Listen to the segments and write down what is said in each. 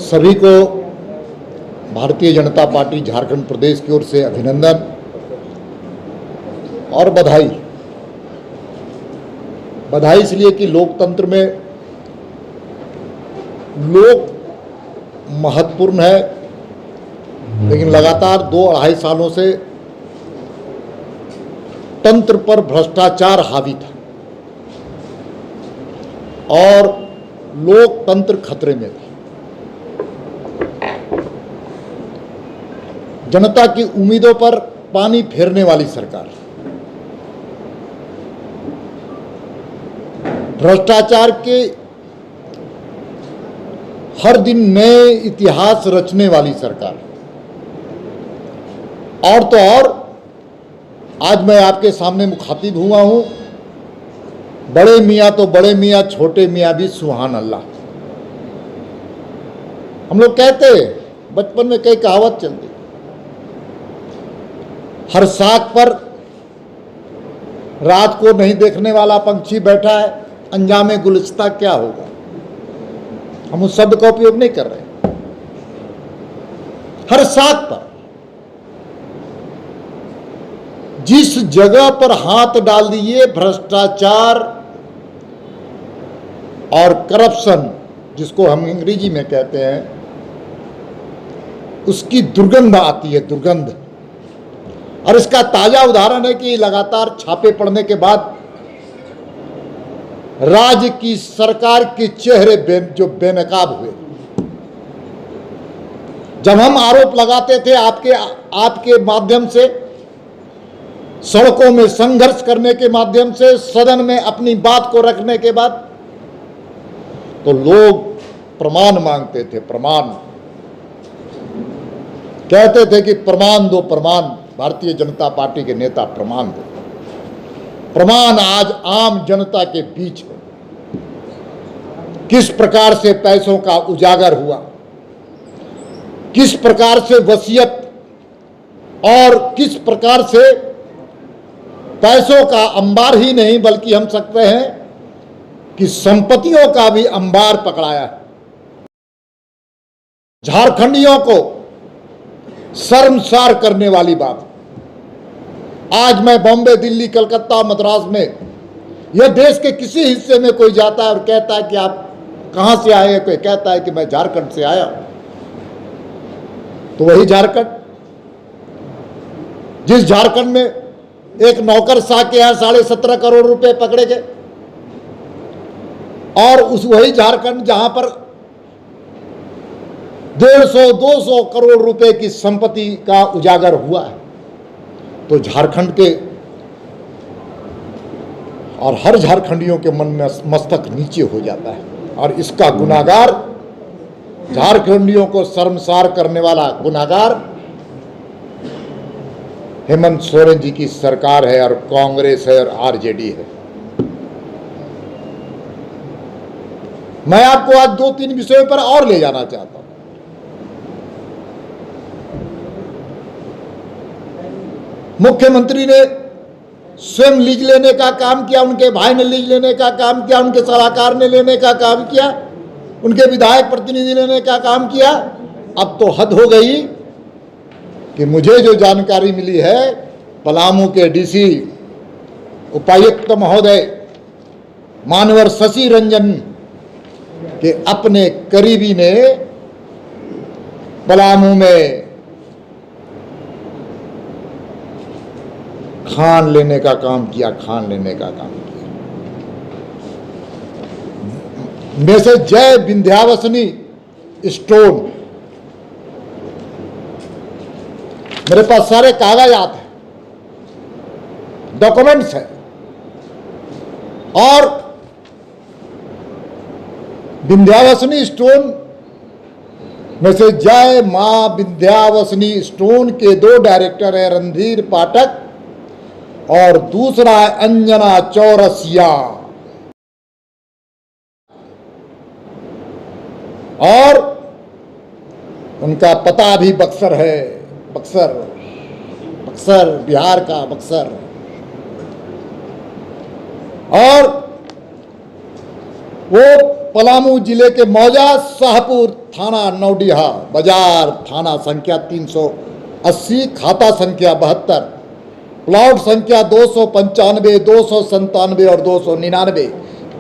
सभी को भारतीय जनता पार्टी झारखंड प्रदेश की ओर से अभिनंदन और बधाई। बधाई इसलिए कि लोकतंत्र में लोक महत्वपूर्ण है, लेकिन लगातार 2-2.5 सालों से तंत्र पर भ्रष्टाचार हावी था और लोकतंत्र खतरे में था। जनता की उम्मीदों पर पानी फेरने वाली सरकार, भ्रष्टाचार के हर दिन नए इतिहास रचने वाली सरकार, और तो और आज मैं आपके सामने मुखातिब हुआ हूं, बड़े मियाँ तो बड़े मियाँ, छोटे मियाँ भी सुभान अल्लाह। हम लोग कहते बचपन में कई कहावत चलती, हर साग पर रात को नहीं देखने वाला पंछी बैठा है, अंजामे गुलिस्ता क्या होगा। हम उस शब्द का उपयोग नहीं कर रहे। हर साग पर जिस जगह पर हाथ डाल दिए, भ्रष्टाचार और करप्शन, जिसको हम अंग्रेजी में कहते हैं, उसकी दुर्गंध आती है, दुर्गंध। और इसका ताजा उदाहरण है कि लगातार छापे पड़ने के बाद राज्य की सरकार के चेहरे जो बेनकाब हुए। जब हम आरोप लगाते थे आपके माध्यम से, सड़कों में संघर्ष करने के माध्यम से, सदन में अपनी बात को रखने के बाद, तो लोग प्रमाण मांगते थे, प्रमाण कहते थे कि प्रमाण दो, प्रमाण। भारतीय जनता पार्टी के नेता प्रमाण दो। प्रमाण आज आम जनता के बीच है। किस प्रकार से पैसों का उजागर हुआ, किस प्रकार से वसीयत, और किस प्रकार से पैसों का अंबार ही नहीं बल्कि हम सकते हैं कि संपत्तियों का भी अंबार पकड़ाया है। झारखंडियों को शर्मसार करने वाली बात। आज मैं बॉम्बे, दिल्ली, कलकत्ता, मद्रास में, यह देश के किसी हिस्से में कोई जाता है और कहता है कि आप कहां से आए, कोई कहता है कि मैं झारखंड से आया, तो वही झारखंड, जिस झारखंड में एक नौकरशाह के यहां 17.5 करोड़ रुपए पकड़े गए, और उस वही झारखंड जहां पर 150-200 करोड़ रुपए की संपत्ति का उजागर हुआ है। तो झारखंड के और हर झारखंडियों के मन में मस्तक नीचे हो जाता है, और इसका गुनाहगार, झारखंडियों को शर्मसार करने वाला गुनाहगार हेमंत सोरेन जी की सरकार है, और कांग्रेस है, और आरजेडी है। मैं आपको आज 2-3 विषयों पर और ले जाना चाहता हूं। मुख्यमंत्री ने स्वयं लीज लेने का काम किया, उनके भाई ने लीज लेने का काम किया, उनके सलाहकार ने लेने का काम किया, उनके विधायक प्रतिनिधि लेने का काम किया। अब तो हद हो गई कि मुझे जो जानकारी मिली है, पलामू के डीसी उपायुक्त महोदय मानवर शशि रंजन के अपने करीबी ने पलामू में खान लेने का काम किया, खान लेने का काम किया। में से जय विंध्यावासिनी स्टोन, मेरे पास सारे कागजात हैं, डॉक्यूमेंट्स हैं, और विंध्यावासिनी स्टोन में से जय मां विंध्यावासिनी स्टोन के 2 डायरेक्टर हैं, रणधीर पाठक और दूसरा है अंजना चौरसिया, और उनका पता भी बक्सर है, बक्सर बिहार का बक्सर। और वो पलामू जिले के मौजा शाहपुर थाना नौडीहा बाजार थाना संख्या 380 खाता संख्या 72 प्लॉट संख्या 295 297 और 299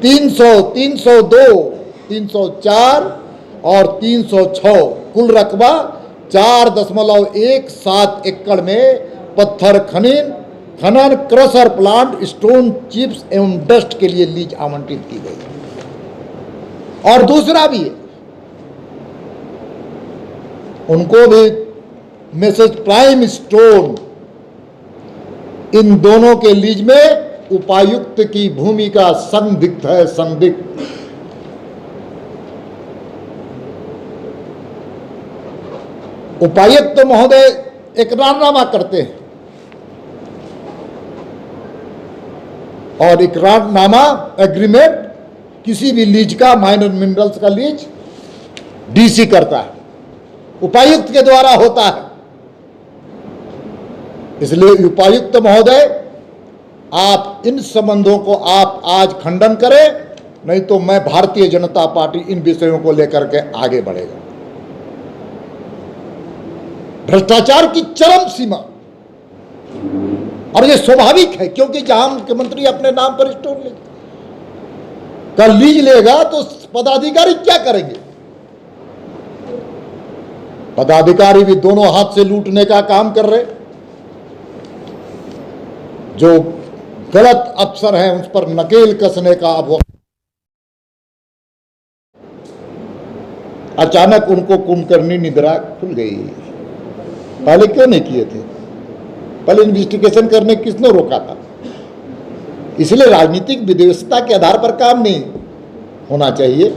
300 302 304 और 306 कुल रकबा 4.17 एकड़ में पत्थर खनन क्रशर प्लांट स्टोन चिप्स एवं डस्ट के लिए लीज आवंटित की गई। और दूसरा भी है, उनको भी मैसेज प्राइम स्टोन, इन दोनों के लीज में उपायुक्त की भूमिका संदिग्ध है, संदिग्ध। उपायुक्त महोदय इकरारनामा करते हैं और इकरारनामा एग्रीमेंट किसी भी लीज का, माइनर मिनरल्स का लीज डीसी करता है, उपायुक्त के द्वारा होता है। इसलिए उपायुक्त महोदय, आप इन संबंधों को आप आज खंडन करें, नहीं तो मैं भारतीय जनता पार्टी इन विषयों को लेकर के आगे बढ़ेगा। भ्रष्टाचार की चरम सीमा, और ये स्वाभाविक है, क्योंकि जहां मुख्यमंत्री अपने नाम पर स्टोर लेगा, का लीज लेगा तो पदाधिकारी क्या करेंगे? पदाधिकारी भी दोनों हाथ से लूटने का काम कर रहे। जो गलत अफसर हैं उस पर नकेल कसने का अब अचानक उनको कुंभकर्णी निद्रा खुल गई। पहले क्यों नहीं किए थे? पहले इन्वेस्टिगेशन करने किसने रोका था? इसलिए राजनीतिक विद्वेषता के आधार पर काम नहीं होना चाहिए।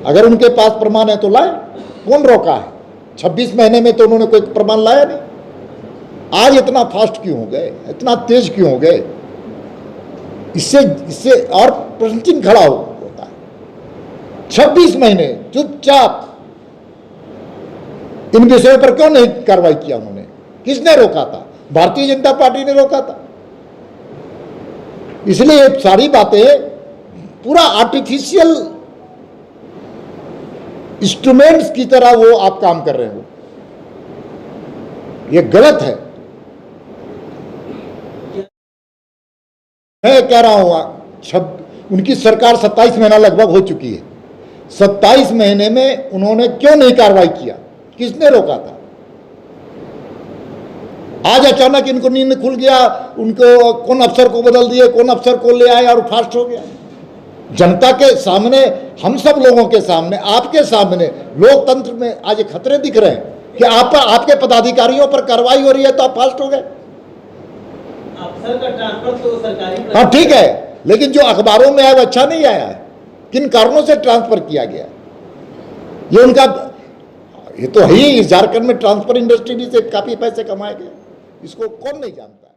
अगर उनके पास प्रमाण है तो लाए, कौन रोका है? 26 महीने में तो उन्होंने कोई प्रमाण लाया नहीं। आज इतना फास्ट क्यों हो गए, इतना तेज क्यों हो गए? इससे और प्रश्न चिन्ह खड़ा होता है। 26 महीने चुपचाप इन विषयों पर क्यों नहीं कार्रवाई किया उन्होंने? किसने रोका था? भारतीय जनता पार्टी ने रोका था। इसलिए सारी बातें पूरा आर्टिफिशियल इंस्ट्रूमेंट्स की तरह वो आप काम कर रहे हो, ये गलत है। मैं कह रहा हूं उनकी सरकार 27 महीना लगभग हो चुकी है। 27 महीने में उन्होंने क्यों नहीं कार्रवाई किया? किसने रोका था? आज अचानक इनको नींद खुल गया, उनको कौन अफसर को बदल दिए, कौन अफसर को ले आए और फास्ट हो गया। जनता के सामने, हम सब लोगों के सामने, आपके सामने, लोकतंत्र में आज खतरे दिख रहे हैं कि आपके पदाधिकारियों पर कार्रवाई हो रही है तो आप फास्ट हो गए। अफसर का ट्रांसफर तो सरकारी, हाँ ठीक है, लेकिन जो अखबारों में आया वो अच्छा नहीं आया है। किन कारणों से ट्रांसफर किया गया? ये उनका, ये तो है ही, झारखंड में ट्रांसफर इंडस्ट्री भी से काफी पैसे कमाए गए, इसको कौन नहीं जानता।